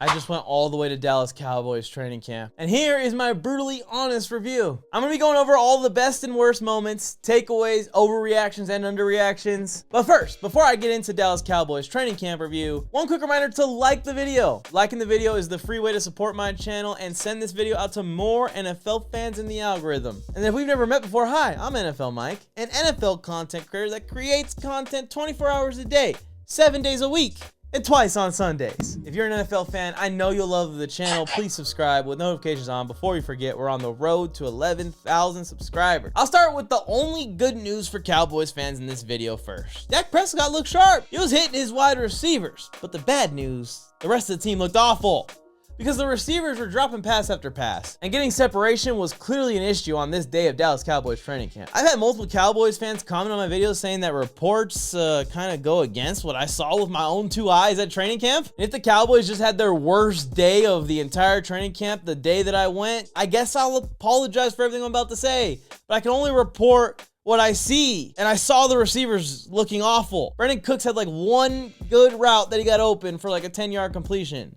I just went all the way to Dallas Cowboys Training Camp. And here is my brutally honest review. I'm gonna be going over all the best and worst moments, takeaways, overreactions, and underreactions. But first, before I get into Dallas Cowboys Training Camp review, one quick reminder to like the video. Liking the video is the free way to support my channel and send this video out to more NFL fans in the algorithm. And if we've never met before, hi, I'm NFLmike, an NFL content creator that creates content 24 hours a day, 7 days a week, and twice on Sundays. If you're an NFL fan, I know you'll love the channel. Please subscribe with notifications on. Before you forget, we're on the road to 11,000 subscribers. I'll start with the only good news for Cowboys fans in this video first. Dak Prescott looked sharp. He was hitting his wide receivers. But the bad news, the rest of the team looked awful, because the receivers were dropping pass after pass, and getting separation was clearly an issue on this day of Dallas Cowboys Training Camp. I've had multiple Cowboys fans comment on my videos saying that reports kind of go against what I saw with my own 2 eyes at training camp. And if the Cowboys just had their worst day of the entire training camp the day that I went, I guess I'll apologize for everything I'm about to say, but I can only report what I see. And I saw the receivers looking awful. Brandon Cooks had like one good route that he got open for like a 10-yard completion.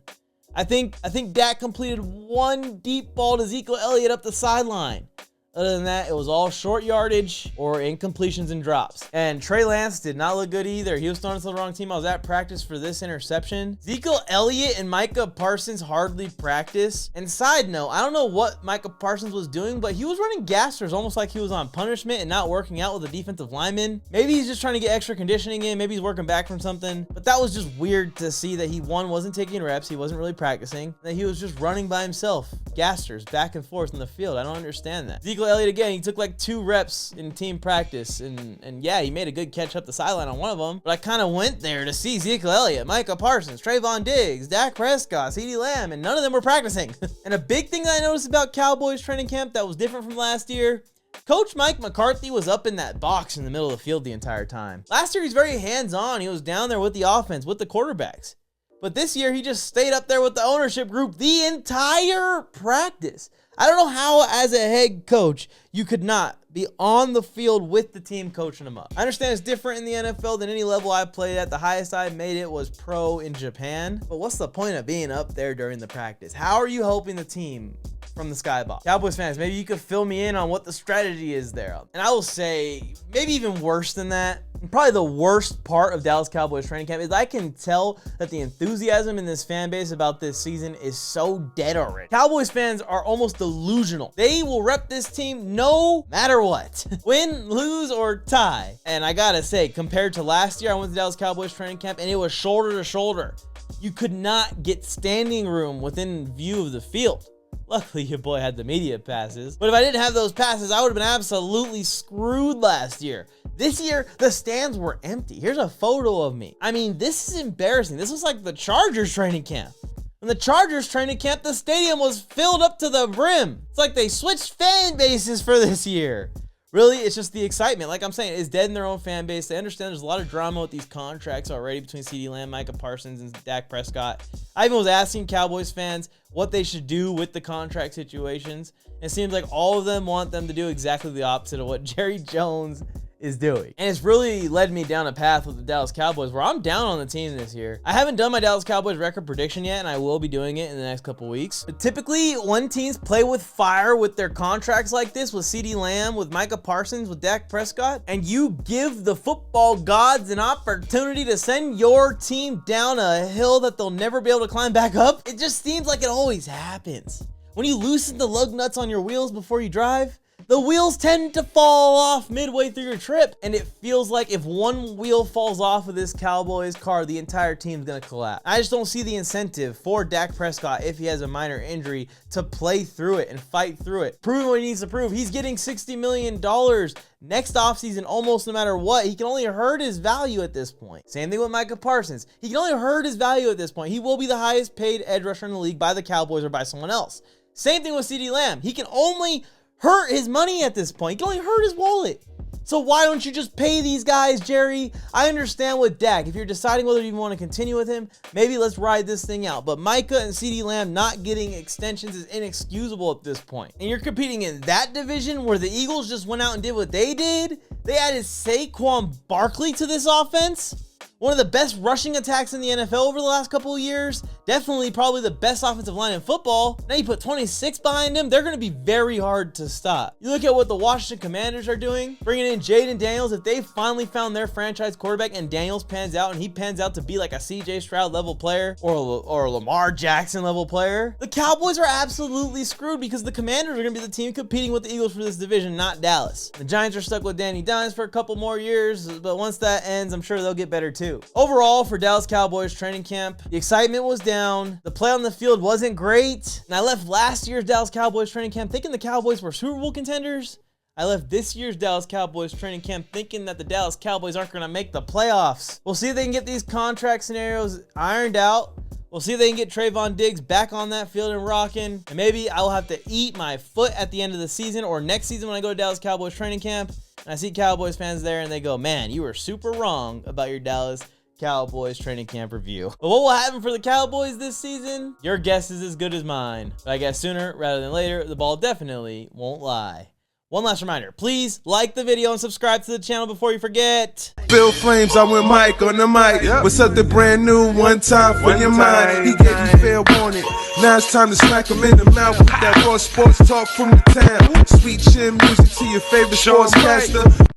I think Dak completed one deep ball to Ezekiel Elliott up the sideline. Other than that, it was all short yardage or incompletions and drops. And Trey Lance did not look good either. He was throwing to the wrong team. I was at practice for this interception. Ezekiel Elliott and Micah Parsons hardly practice. And side note, I don't know what Micah Parsons was doing, but he was running gassers almost like he was on punishment and not working out with a defensive lineman. Maybe he's just trying to get extra conditioning in. Maybe he's working back from something. But that was just weird to see that he, one, wasn't taking reps. He wasn't really practicing. That he was just running by himself. Gassers back and forth in the field. I don't understand that. Ezekiel Elliott, again, he took like 2 reps in team practice, and yeah, he made a good catch up the sideline on one of them, but I kind of went there to see Ezekiel Elliott, Micah Parsons, Trayvon Diggs, Dak Prescott, CeeDee Lamb, and none of them were practicing. And a big thing that I noticed about Cowboys training camp that was different from last year, Coach Mike McCarthy was up in that box in the middle of the field the entire time. Last year, he's very hands-on. He was down there with the offense, with the quarterbacks. But this year, he just stayed up there with the ownership group the entire practice. I don't know how, as a head coach, you could not be on the field with the team coaching them up. I understand it's different in the NFL than any level I played at. The highest I made it was pro in Japan. But what's the point of being up there during the practice? How are you helping the team from the skybox? Cowboys fans, maybe you could fill me in on what the strategy is there. And I will say, maybe even worse than that, and probably the worst part of Dallas Cowboys training camp is I can tell that the enthusiasm in this fan base about this season is so dead already. Cowboys fans are almost delusional. They will rep this team no matter what. Win, lose, or tie. And I gotta say, compared to last year, I went to Dallas Cowboys training camp and it was shoulder to shoulder. You could not get standing room within view of the field. Luckily, your boy had the media passes. But if I didn't have those passes, I would have been absolutely screwed last year. This year, the stands were empty. Here's a photo of me. I mean, this is embarrassing. This was like the Chargers training camp. In the Chargers training camp, the stadium was filled up to the brim. It's like they switched fan bases for this year. Really, it's just the excitement. Like I'm saying, it's dead in their own fan base. They understand there's a lot of drama with these contracts already between CeeDee Lamb, Micah Parsons, and Dak Prescott. I even was asking Cowboys fans what they should do with the contract situations. And it seems like all of them want them to do exactly the opposite of what Jerry Jones is doing. And it's really led me down a path with the Dallas Cowboys where I'm down on the team this year. I haven't done my Dallas Cowboys record prediction yet, and I will be doing it in the next couple weeks. But typically, when teams play with fire with their contracts like this, with CeeDee Lamb, with Micah Parsons, with Dak Prescott, and you give the football gods an opportunity to send your team down a hill that they'll never be able to climb back up, it just seems like it always happens. When you loosen the lug nuts on your wheels before you drive, the wheels tend to fall off midway through your trip, and it feels like if one wheel falls off of this Cowboys car, the entire team's gonna collapse. I just don't see the incentive for Dak Prescott, if he has a minor injury, to play through it and fight through it. Prove what he needs to prove. He's getting $60 million next offseason almost no matter what. He can only hurt his value at this point. Same thing with Micah Parsons. He can only hurt his value at this point. He will be the highest paid edge rusher in the league by the Cowboys or by someone else. Same thing with CeeDee Lamb. He can only hurt his money at this point. He can only hurt his wallet. So why don't you just pay these guys, Jerry? I understand with Dak, if you're deciding whether you want to continue with him, maybe let's ride this thing out. But Micah and CeeDee Lamb not getting extensions is inexcusable at this point. And you're competing in that division where the Eagles just went out and did what they did. They added Saquon Barkley to this offense. One of the best rushing attacks in the NFL over the last couple of years. Definitely probably the best offensive line in football. Now you put 26 behind him, they're going to be very hard to stop. You look at what the Washington Commanders are doing, bringing in Jaden Daniels. If they finally found their franchise quarterback and Daniels pans out and he pans out to be like a CJ Stroud level player or a Lamar Jackson level player, the Cowboys are absolutely screwed because the Commanders are going to be the team competing with the Eagles for this division, not Dallas. The Giants are stuck with Danny Dimes for a couple more years, but once that ends, I'm sure they'll get better too. Overall, for Dallas Cowboys training camp, the excitement was down. The play on the field wasn't great. And I left last year's Dallas Cowboys training camp thinking the Cowboys were Super Bowl contenders. I left this year's Dallas Cowboys training camp thinking that the Dallas Cowboys aren't going to make the playoffs. We'll see if they can get these contract scenarios ironed out. We'll see if they can get Trayvon Diggs back on that field and rocking. And maybe I'll have to eat my foot at the end of the season or next season when I go to Dallas Cowboys training camp. And I see Cowboys fans there and they go, man, you were super wrong about your Dallas Cowboys training camp review. But what will happen for the Cowboys this season? Your guess is as good as mine. But I guess sooner rather than later, the ball definitely won't lie. One last reminder, please like the video and subscribe to the channel before you forget. Bill Flames, I'm with Mike on the mic. With something brand new, one time for your mind. He gave you fair warning. Now it's time to smack him in the mouth with that raw sports talk from the town. Sweet chin music to your favorite sportscaster.